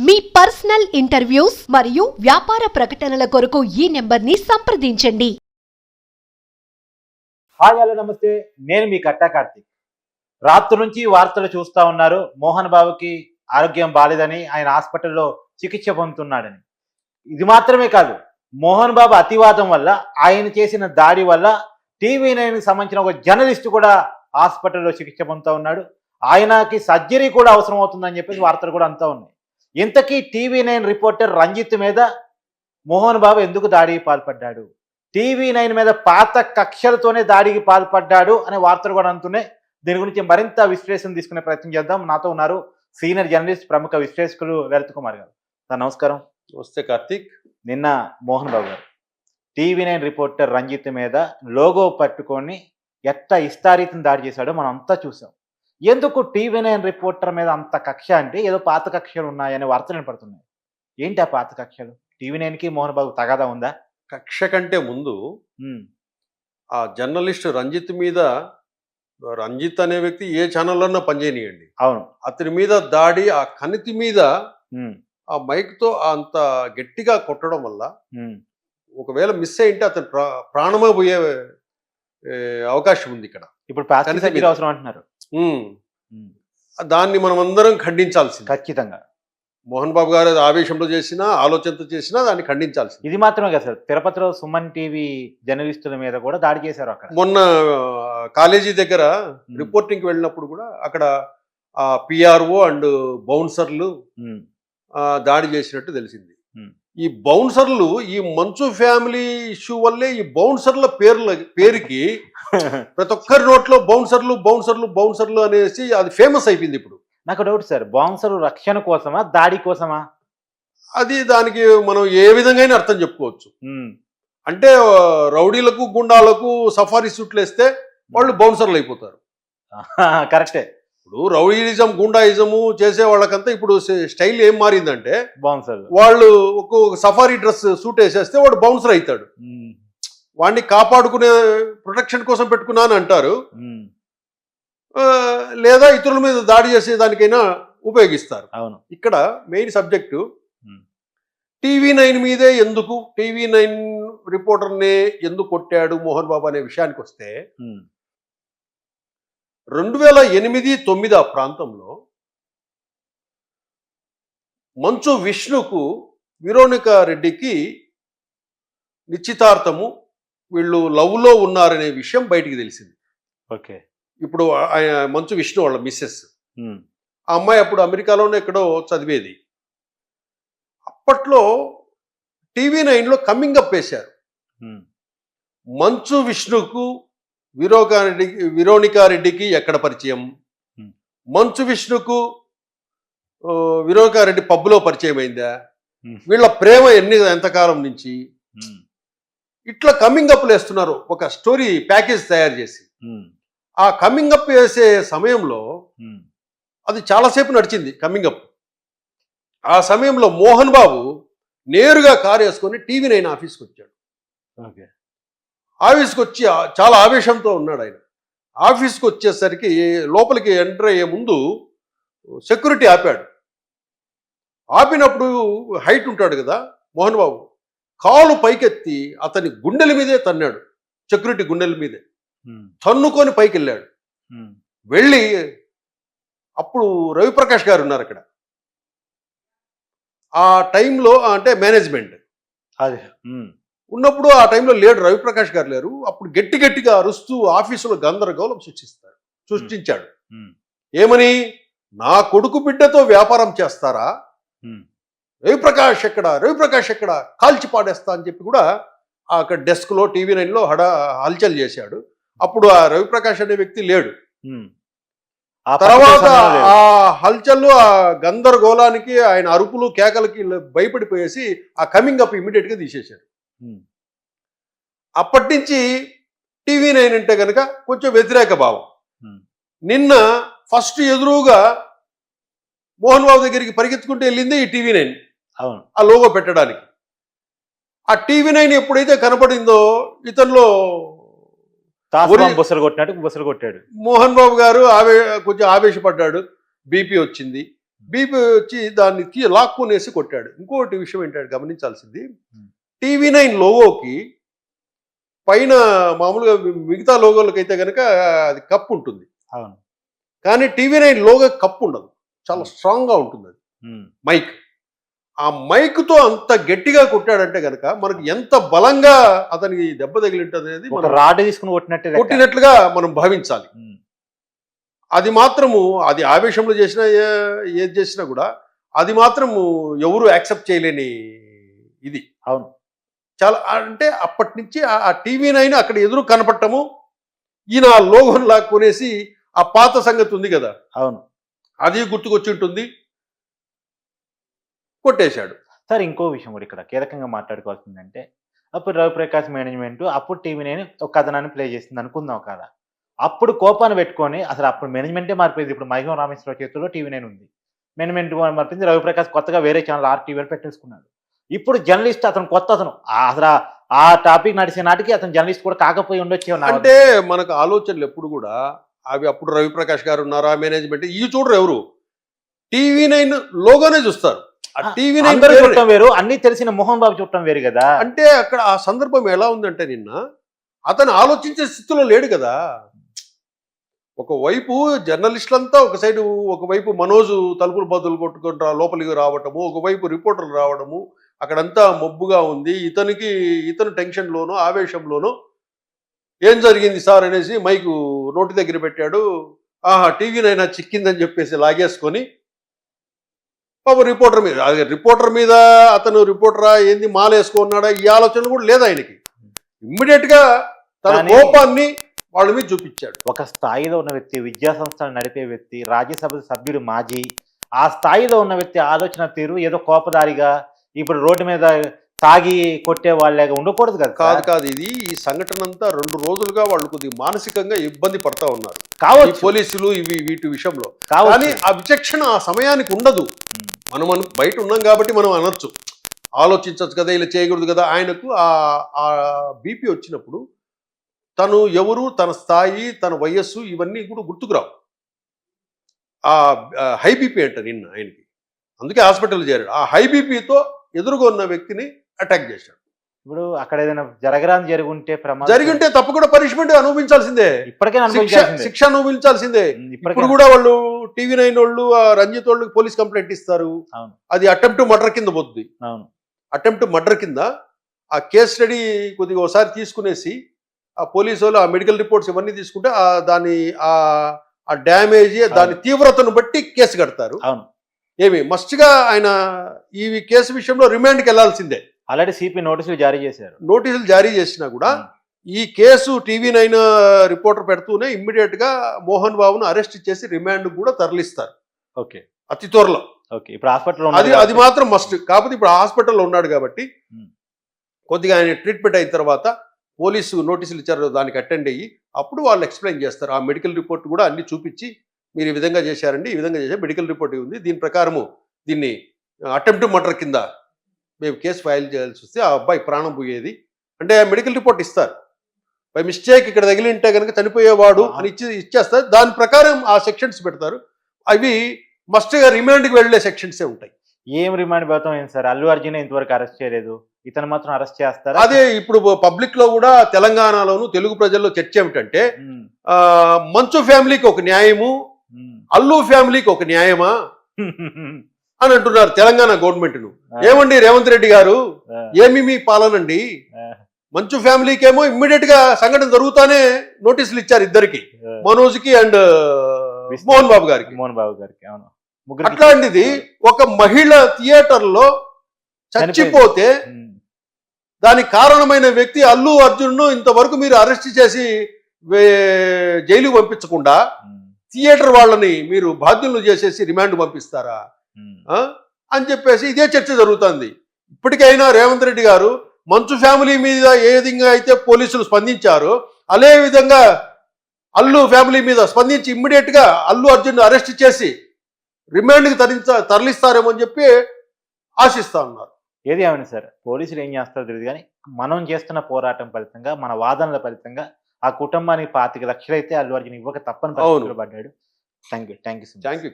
మీ personal interviews మరియు వ్యాపార ప్రకటనల కొరకు ఈ నెంబర్ని సంప్రదించండి. హాయ్ హలో నమస్తే, నేను మీ కట్టా కార్తీక్. రాత్రి నుంచి వార్తలు చూస్తూ ఉన్నారు. మోహన్ బాబుకి ఆరోగ్యం బాలేదని, ఆయన హాస్పిటల్లో చికిత్స పొందుతున్నాడని. ఇది మాత్రమే కాదు, మోహన్ బాబు అతివాదం వల్ల, ఆయన చేసిన దాడి వల్ల TV9కి సంబంధించిన ఒక జర్నలిస్ట్ కూడా హాస్పిటల్లో చికిత్స పొందుతూ ఉన్నాడు. ఆయనకి సర్జరీ కూడా అవసరం అవుతుందని చెప్పేసి వార్తలు కూడా అంతా ఉన్నాయి. ఇంతకీ TV9 రిపోర్టర్ రంజిత్ మీద మోహన్ బాబు ఎందుకు దాడికి పాల్పడ్డాడు, TV9 మీద పాత కక్షలతోనే దాడికి పాల్పడ్డాడు అనే వార్తలు కూడా అంటున్నాయి. దీని గురించి మరింత విశ్లేషణ తీసుకునే ప్రయత్నం చేద్దాం. నాతో ఉన్నారు సీనియర్ జర్నలిస్ట్, ప్రముఖ విశ్లేషకులు లలిత్ కుమార్ గారు. సార్ నమస్కారం. వస్తే కార్తీక్, నిన్న మోహన్ బాబు గారు TV9 రిపోర్టర్ రంజిత్ మీద లోగో పట్టుకొని ఎట్లా ఇస్తారీతిని దాడి చేశాడో మనం అంతా చూసాం. ఎందుకు TV9 రిపోర్టర్ మీద అంత కక్ష అంటే ఏదో పాత కక్షలు ఉన్నాయనే వార్తలు వినపడుతున్నాయి. ఏంటి ఆ పాత కక్షలు? TV9కి మోహన్ బాబు తగాదా ఉందా? కక్ష కంటే ముందు ఆ జర్నలిస్ట్ రంజిత్ మీద, రంజిత్ అనే వ్యక్తి ఏ ఛానల్లోనో పనిచేయనియండి, అవును, అతని మీద దాడి, ఆ కణితి మీద ఆ మైక్తో అంత గట్టిగా కొట్టడం వల్ల ఒకవేళ మిస్ అయింటే అతను ప్రాణమే పోయే అవకాశం ఉంది. ఇక్కడ ఇప్పుడు ప్లాస్టిక్ సర్జరీ అవసరం అంటున్నారు. దాన్ని మనం అందరం ఖండించాల్సింది. ఖచ్చితంగా మోహన్ బాబు గారు ఆవేశంలో చేసినా, ఆలోచనతో చేసినా దాన్ని ఖండించాల్సింది. ఇది మాత్రమే కదా సార్, తిరుపతిలో సుమన్ టీవీ జర్నలిస్టుల మీద కూడా దాడి చేశారు. అక్కడ మొన్న కాలేజీ దగ్గర రిపోర్టింగ్కి వెళ్ళినప్పుడు కూడా అక్కడ ఆ PRO అండ్ బౌన్సర్లు దాడి చేసినట్టు తెలిసింది. ఈ బౌన్సర్లు, ఈ మంచు ఫ్యామిలీ ఇష్యూ వల్లే ఈ బౌన్సర్ల పేరుకి ప్రతి ఒక్కరి నోట్లో బౌన్సర్లు బౌన్సర్లు బౌన్సర్లు అనేసి అది ఫేమస్ అయిపోయింది. ఇప్పుడు నాకు డౌట్ సార్, బౌన్సర్ రక్షణ కోసమా, దాడి కోసమా? అది దానికి మనం ఏ విధంగా అర్థం చెప్పుకోవచ్చు. అంటే రౌడీలకు, గుండాలకు సఫారీ సూట్లు వేస్తే వాళ్ళు బౌన్సర్లు అయిపోతారు. కరెక్టే. ఇప్పుడు రౌడీయిజం, గుండాయిజము చేసే వాళ్ళకంతా ఇప్పుడు స్టైల్ ఏం మారిందంటే, బౌన్సర్ వాళ్ళు ఒక సఫారీ డ్రెస్ సూట్ వేసేస్తే వాడు బౌన్సర్ అవుతాడు. వాడిని కాపాడుకునే ప్రొటెక్షన్ కోసం పెట్టుకున్నాను అంటారు, లేదా ఇతరుల మీద దాడి చేసే దానికైనా ఉపయోగిస్తారు. అవును. ఇక్కడ మెయిన్ సబ్జెక్టు TV9 మీదే ఎందుకు, TV9 రిపోర్టర్నే ఎందుకు కొట్టాడు మోహన్ బాబు అనే విషయానికి వస్తే, 2008-9 ఆ ప్రాంతంలో మంచు విష్ణుకు విరోనికా రెడ్డికి నిశ్చితార్థము, వీళ్ళు లవ్లో ఉన్నారనే విషయం బయటికి తెలిసింది. ఓకే. ఇప్పుడు మంచు విష్ణు వాళ్ళ మిస్సెస్, ఆ అమ్మాయి అప్పుడు అమెరికాలోనే ఎక్కడో చదివేది. అప్పట్లో TV9లో కమింగ్ అప్ వేశారు. మంచు విష్ణుకు విరోనికా రెడ్డికి ఎక్కడ పరిచయం, మంచు విష్ణుకు విరోనికా రెడ్డి పబ్లో పరిచయం అయిందా, వీళ్ళ ప్రేమ ఎంతకాలం నుంచి, ఇట్లా కమింగ్ అప్లు వేస్తున్నారు. ఒక స్టోరీ ప్యాకేజ్ తయారు చేసి ఆ కమింగ్ అప్ వేసే సమయంలో అది చాలాసేపు నడిచింది కమింగ్ అప్. ఆ సమయంలో మోహన్ బాబు నేరుగా కారు వేసుకొని TV9 ఆఫీస్కి వచ్చాడు. ఓకే. ఆఫీస్కి వచ్చి చాలా ఆవేశంతో ఉన్నాడు ఆయన. ఆఫీస్కి వచ్చేసరికి లోపలికి ఎంటర్ అయ్యే ముందు సెక్యూరిటీ ఆపాడు. ఆపినప్పుడు హైట్ ఉంటాడు కదా మోహన్ బాబు, కాలు పైకెత్తి అతని గుండెల మీదే తన్నాడు. సెక్యూరిటీ గుండెల మీదే తన్నుకొని పైకి వెళ్ళాడు. వెళ్ళి అప్పుడు రవిప్రకాష్ గారు ఉన్నారు అక్కడ ఆ టైంలో, అంటే మేనేజ్మెంట్ అదే ఉన్నప్పుడు. ఆ టైంలో లేడు, రవిప్రకాష్ గారు లేరు. అప్పుడు గట్టిగా అరుస్తూ ఆఫీసులో గందరగోళం సృష్టించాడు. ఏమని, నా కొడుకు బిడ్డతో వ్యాపారం చేస్తారా, రవిప్రకాష్ ఎక్కడ, కాల్చి పాడేస్తా అని చెప్పి కూడా అక్కడ డెస్క్లో TV9లో హల్చల్ చేశాడు. అప్పుడు ఆ రవిప్రకాష్ అనే వ్యక్తి లేడు. తర్వాత ఆ హల్చల్, ఆ గందరగోళానికి, ఆయన అరుపులు కేకలకి భయపడిపోయేసి ఆ కమింగ్ అప్ ఇమీడియట్గా తీసేశారు. అప్పటి నుంచి TV9 అంటే కనుక కొంచెం వ్యతిరేక భావం. నిన్న ఫస్ట్ ఎదురుగా మోహన్ బాబు దగ్గరికి పరిగెత్తుకుంటూ వెళ్ళింది ఈ TV9 ఆ లోగో పెట్టడానికి. ఆ TV9 ఎప్పుడైతే కనపడిందో ఇతనిలో బుసలు కొట్టినట్టు బుసలు కొట్టాడు. మోహన్ బాబు గారు కొంచెం ఆవేశపడ్డాడు, బీపీ వచ్చింది. బీపీ వచ్చి దాన్ని లాక్కునేసి కొట్టాడు. ఇంకోటి విషయం ఏంటంటే గమనించాల్సింది, TV9 లోగోకి పైన మామూలుగా మిగతా లోగోలకైతే కనుక అది కప్ ఉంటుంది. అవును. కానీ TV9 లోగో కప్ ఉండదు, చాలా స్ట్రాంగ్గా ఉంటుంది అది మైక్. ఆ మైక్తో అంత గట్టిగా కొట్టాడంటే కనుక మనకు ఎంత బలంగా అతనికి దెబ్బ తగిలింటుంది అనేది ఒక రాడ్ తీసుకుని కొట్టినట్లుగా మనం భావించాలి. అది మాత్రము అది ఆవేశంలో చేసినా ఏది చేసినా కూడా అది మాత్రము ఎవరు యాక్సెప్ట్ చేయలేని ఇది. అవును. చాలా అంటే అప్పటి నుంచి ఆ TV9 అక్కడ ఎదురు కనపడటము, ఈయన ఆ లోగోని లాక్కునేసి ఆ పాత సంగతి ఉంది కదా, అవును, అది గుర్తుకొచ్చి ఉంటుంది, కొట్టేశాడు. సార్ ఇంకో విషయం కూడా ఇక్కడ కీలకంగా మాట్లాడుకోవాల్సిందంటే, అప్పుడు రవిప్రకాష్ మేనేజ్మెంట్ అప్పుడు TV9 ఒక కథనాన్ని ప్లే చేసింది అనుకుందాం కదా. అప్పుడు కోపాన్ని పెట్టుకొని అసలు అప్పుడు మేనేజ్మెంటే మారిపోయింది. ఇప్పుడు మైహం రామేశ్వరరావు చేతుల్లో TV9 ఉంది, మేనేజ్మెంట్ మారిపోయింది. రవిప్రకాష్ కొత్తగా వేరే ఛానల్ RTV పెట్టేసుకున్నాడు. ఇప్పుడు జర్నలిస్ట్ అతను కొత్త అతను అసలు ఆ టాపిక్ నడిచే నాటికి అతను జర్నలిస్ట్ కూడా కాకపోయి ఉండొచ్చు. అంటే మనకు ఆలోచనలు ఎప్పుడు కూడా అవి అప్పుడు రవిప్రకాష్ గారు ఉన్నారా మేనేజ్మెంట్ ఇవి చూడరు, ఎవరు TV9 లోగోనే చూస్తారు. TV9 చూడటం వేరు, అన్ని తెలిసిన మోహన్ బాబు చూడటం వేరు కదా. అంటే అక్కడ ఆ సందర్భం ఎలా ఉందంటే నిన్న అతను ఆలోచించే స్థితిలో లేడు కదా. ఒకవైపు జర్నలిస్టులంతా ఒక సైడు, ఒకవైపు మనోజు తలుపులు బదులు కొట్టుకుంటా లోపలికి రావటము, ఒకవైపు రిపోర్టర్లు రావడము, అక్కడంతా మబ్బుగా ఉంది. ఇతను టెన్షన్లోనో ఆవేశంలోనో ఏం జరిగింది సార్ అనేసి మైకు నోటి దగ్గర పెట్టాడు. TV9 చిక్కిందని చెప్పేసి లాగేసుకొని పాప రిపోర్టర్ మీద అతను రిపోర్టరా ఏంది మాల వేసుకున్నాడా ఈ ఆలోచన కూడా లేదు ఆయనకి. ఇమ్మీడియట్గా తన కోపాన్ని వాళ్ళ మీద చూపించాడు. ఒక స్థాయిలో ఉన్న వ్యక్తి, విద్యా సంస్థలు నడిపే వ్యక్తి, రాజ్యసభ సభ్యుడు మాజీ, ఆ స్థాయిలో ఉన్న వ్యక్తి ఆలోచన తీరు ఏదో కోపదారిగా ఇప్పుడు రోడ్డు మీద తాగి కొట్టే వాళ్ళగా ఉండకూడదు కదా. కాదు ఇది ఈ సంఘటన అంతా 2 రోజులుగా వాళ్ళు కొద్దిగా మానసికంగా ఇబ్బంది పడతా ఉన్నారు కావచ్చు పోలీసులు వీటి విషయంలో. కానీ ఆ విచక్షణ ఆ సమయానికి ఉండదు. మనం బయట ఉన్నాం కాబట్టి మనం అనొచ్చు, ఆలోచించవచ్చు కదా, ఇలా చేయకూడదు కదా. ఆయనకు ఆ బీపీ వచ్చినప్పుడు తను ఎవరు, తన స్థాయి, తన వయస్సు ఇవన్నీ కూడా గుర్తుకురావు. ఆ హై బీపీ అంట నిన్న ఆయనకి, అందుకే హాస్పిటల్ చేరాడు. ఆ హై బీపీతో ఎదురుగా ఉన్న వ్యక్తిని అటాక్ చేశాడు. ఇప్పుడు అక్కడ ఏదైనా జరుగుంటే జరిగింటే తప్పు కూడా పనిష్మెంట్ అనుభవించాల్సిందే, ఇప్పటికే శిక్ష అనుభవించాల్సిందే. ఇప్పుడు కూడా వాళ్ళు TV9 వాళ్ళు రంజిత్ వాళ్ళు పోలీస్ కంప్లైంట్ ఇస్తారు, అది అటెంప్ట్ మర్డర్ కింద పోతుంది. అటెంప్ట్ మర్డర్ కింద ఆ కేస్ స్టడీ కొద్దిగా ఒకసారి తీసుకునేసి ఆ పోలీసు వాళ్ళు ఆ మెడికల్ రిపోర్ట్స్ ఇవన్నీ తీసుకుంటే దాని ఆ డ్యామేజ్ దాని తీవ్రతను బట్టి కేసు కడతారు. ఏమి మస్ట్గా ఆయన ఈ కేసు విషయంలో రిమాండ్కి వెళ్లాల్సిందే. ఆల్రెడీ సిపి నోటీసులు జారీ చేశారు. నోటీసులు జారీ చేసినా కూడా ఈ కేసు TV9 రిపోర్టర్ పెడుతూనే ఇమ్మీడియట్ గా మోహన్ బాబును అరెస్ట్ చేసి రిమాండ్ కూడా తరలిస్తారు. ఓకే, అతి త్వరలో. ఓకే, ఇప్పుడు హాస్పిటల్లో అది మాత్రం మస్ట్. కాకపోతే ఇప్పుడు హాస్పిటల్లో ఉన్నాడు కాబట్టి కొద్దిగా ఆయన ట్రీట్మెంట్ అయిన తర్వాత పోలీసు నోటీసులు ఇచ్చారు, దానికి అటెండ్ అయ్యి అప్పుడు వాళ్ళు ఎక్స్ప్లెయిన్ చేస్తారు. ఆ మెడికల్ రిపోర్ట్ కూడా అన్ని చూపించి మీరు ఈ విధంగా చేశారండి, ఈ విధంగా చేశారు, మెడికల్ రిపోర్ట్ ఉంది, దీని ప్రకారము దీన్ని అటెంప్ట్ మర్డర్ కింద మేము కేసు ఫైల్ చేయాల్సి వస్తే ఆ అబ్బాయి ప్రాణం పోయేది అంటే మెడికల్ రిపోర్ట్ ఇస్తారు. బై మిస్టేక్ ఇక్కడ తగిలింటే కనుక చనిపోయేవాడు అని ఇచ్చేస్తారు. దాని ప్రకారం ఆ సెక్షన్స్ పెడతారు. అవి మస్ట్గా రిమాండ్కి వెళ్ళే సెక్షన్సే ఉంటాయి. ఏం రిమాండ్ పోతాం ఏంటి సార్? అల్లు అర్జున్ ఇంతవరకు అరెస్ట్ చేయలేదు, ఇతను మాత్రం అరెస్ట్ చేస్తారు. అదే ఇప్పుడు పబ్లిక్ లో కూడా తెలంగాణలోను తెలుగు ప్రజల్లో చర్చ ఏమిటంటే మంచు ఫ్యామిలీకి ఒక న్యాయము, అల్లు ఫ్యామిలీకి ఒక న్యాయమా అని అంటున్నారు తెలంగాణ గవర్నమెంట్ ను. ఏమండి రేవంత్ రెడ్డి గారు, ఏమి మీ పాలనండి? మంచు ఫ్యామిలీకి ఏమో ఇమ్మీడియట్ గా సంఘటన జరుగుతానే నోటీసులు ఇచ్చారు ఇద్దరికి, మనోజ్కి అండ్ మోహన్ బాబు గారికి. అవును. అట్లాంటిది ఒక మహిళ థియేటర్ లో చచ్చిపోతే దానికి కారణమైన వ్యక్తి అల్లు అర్జున్ ను ఇంతవరకు మీరు అరెస్ట్ చేసి జైలుకు పంపించకుండా థియేటర్ వాళ్ళని మీరు బాధ్యులను చేసేసి రిమాండ్ పంపిస్తారా అని చెప్పేసి ఇదే చర్చ జరుగుతుంది. ఇప్పటికైనా రేవంత్ రెడ్డి గారు మంచు ఫ్యామిలీ మీద ఏ విధంగా అయితే పోలీసులు స్పందించారో అదే విధంగా అల్లు ఫ్యామిలీ మీద స్పందించి ఇమ్మీడియట్ గా అల్లు అర్జున్ అరెస్ట్ చేసి రిమాండ్కి తరలిస్తారేమో అని చెప్పి ఆశిస్తా ఉన్నారు. ఏది ఏమైనా సార్, పోలీసులు ఏం చేస్తారో తెలియదు కానీ మనం చేస్తున్న పోరాటం ఫలితంగా, మన వాదనల ఫలితంగా ఆ కుటుంబానికి 25 లక్షలు అయితే అల్లు అర్జున్ ఇవ్వక తప్పని పరిస్థితులు పడ్డాడు. Thank you. Thank you.